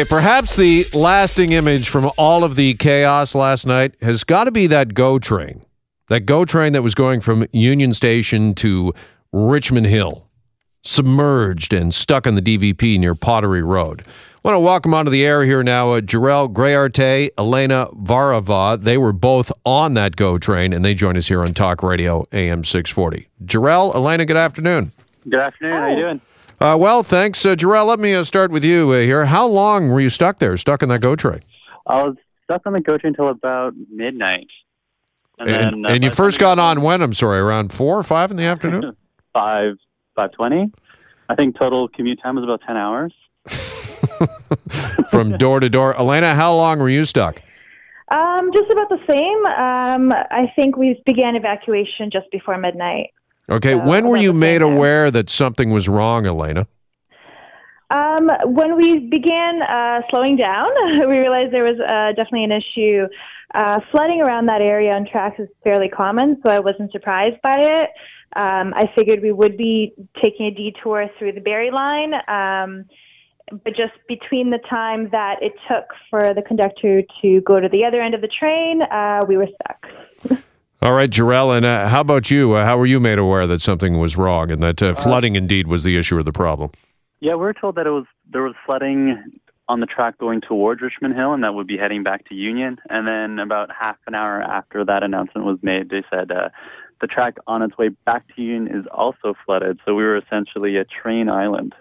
Perhaps the lasting image from all of the chaos last night has got to be that GO train. That GO train that was going from Union Station to Richmond Hill, submerged and stuck on the DVP near Pottery Road. I want to welcome onto the air here now Jarell Greyarte, Elena Varava. They were both on that GO train, and they join us here on Talk Radio AM 640. Jarell, Elena, good afternoon. Good afternoon. How are you doing? Well, thanks. Jarell, let me start with you here. How long were you stuck there, stuck on that GO train? I was stuck on the GO train until about midnight. And you first got on when, I'm sorry, around 4 or 5 in the afternoon? 5:20. I think total commute time was about 10 hours. From door to door. Elena, how long were you stuck? Just about the same. I think we began evacuation just before midnight. Okay, So when were you made there. aware that something was wrong, Elena? When we began slowing down, we realized there was definitely an issue. Flooding around that area on tracks is fairly common, so I wasn't surprised by it. I figured we would be taking a detour through the Barrie line, but just between the time that it took for the conductor to go to the other end of the train, we were stuck. All right, Jarell, and how about you? How were you made aware that something was wrong and that flooding indeed was the issue or the problem? Yeah, we were told that there was flooding on the track going towards Richmond Hill, and that would be heading back to Union. And then about half an hour after that announcement was made, they said the track on its way back to Union is also flooded. So we were essentially a train island.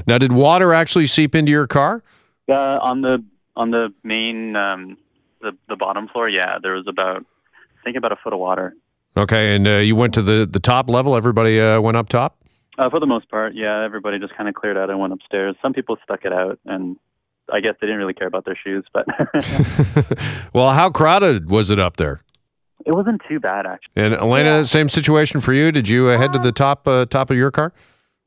Now, did water actually seep into your car? On the main the bottom floor, yeah, there was about a foot of water. Okay, and you went to the top level? Everybody went up top? For the most part, yeah. Everybody just kind of cleared out and went upstairs. Some people stuck it out, and I guess they didn't really care about their shoes. But Well, how crowded was it up there? It wasn't too bad, actually. And Elena, same situation for you? Did you head to the top of your car?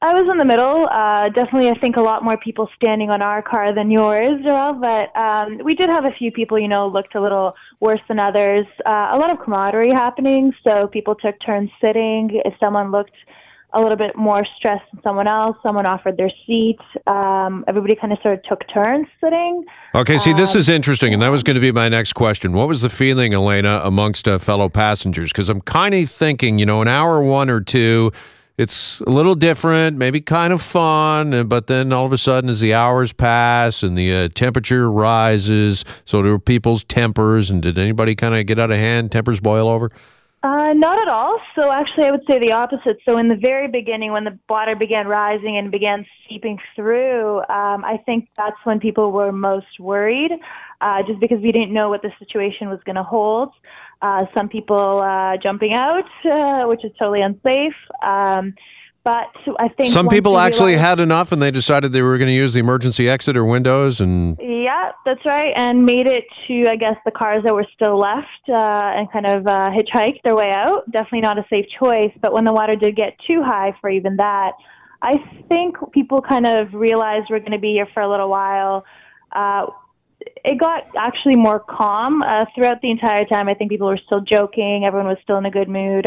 I was in the middle. Definitely, I think a lot more people standing on our car than yours, Joel, but we did have a few people, looked a little worse than others. A lot of camaraderie happening, so people took turns sitting. If someone looked a little bit more stressed than someone else, someone offered their seat. Everybody kind of sort of took turns sitting. Okay, see, this is interesting, and that was going to be my next question. What was the feeling, Elena, amongst fellow passengers? Because I'm kind of thinking, an hour, 1 or 2, it's a little different, maybe kind of fun, but then all of a sudden as the hours pass and the temperature rises, so do people's tempers, and did anybody kind of get out of hand, tempers boil over? Not at all. So actually I would say the opposite. So in the very beginning, when the water began rising and began seeping through, I think that's when people were most worried, just because we didn't know what the situation was going to hold. Some people jumping out, which is totally unsafe. But I think some people actually had enough and they decided they were going to use the emergency exit or windows. And yeah, that's right. And made it to, I guess, the cars that were still left and kind of hitchhiked their way out. Definitely not a safe choice. But when the water did get too high for even that, I think people kind of realized we're going to be here for a little while. It got actually more calm throughout the entire time. I think people were still joking. Everyone was still in a good mood.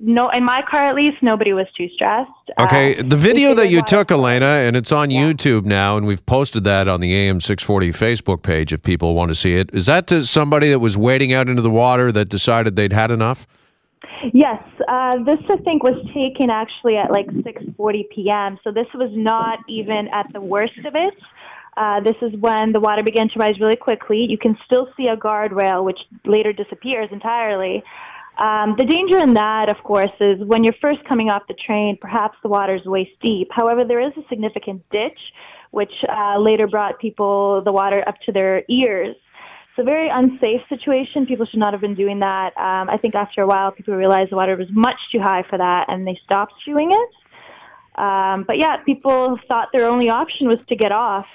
No, in my car at least, nobody was too stressed. Okay, the video that you took, Elena, and it's on YouTube now, and we've posted that on the AM 640 Facebook page if people want to see it. Is that to somebody that was wading out into the water that decided they'd had enough? Yes, this I think was taken actually at like 6:40 p.m., so this was not even at the worst of it. This is when the water began to rise really quickly. You can still see a guardrail, which later disappears entirely. The danger in that, of course, is when you're first coming off the train, perhaps the water is waist deep. However, there is a significant ditch, which later brought the water up to their ears. It's a very unsafe situation. People should not have been doing that. I think after a while, people realized the water was much too high for that, and they stopped doing it. But yeah, people thought their only option was to get off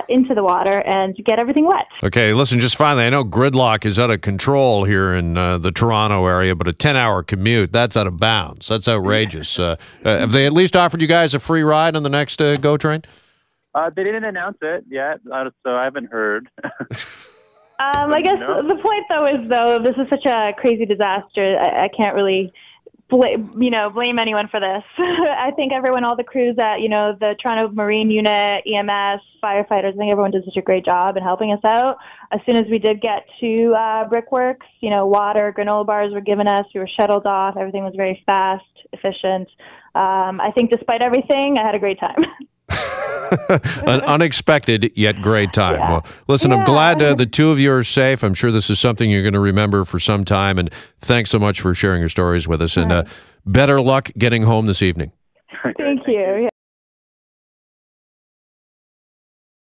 into the water and get everything wet. Okay, listen, just finally, I know gridlock is out of control here in the Toronto area, but a 10-hour commute, that's out of bounds. That's outrageous. Have they at least offered you guys a free ride on the next GO train? They didn't announce it yet, so I haven't heard. I guess the point, though, is, this is such a crazy disaster, I can't really blame anyone for this. I think everyone, all the crews at, the Toronto Marine Unit, EMS, firefighters, I think everyone did such a great job in helping us out. As soon as we did get to Brickworks, water, granola bars were given us. We were shuttled off. Everything was very fast, efficient. I think despite everything, I had a great time. An unexpected yet great time. Yeah. Well, listen, I'm glad the two of you are safe. I'm sure this is something you're going to remember for some time. And thanks so much for sharing your stories with us. And better luck getting home this evening. Thank you.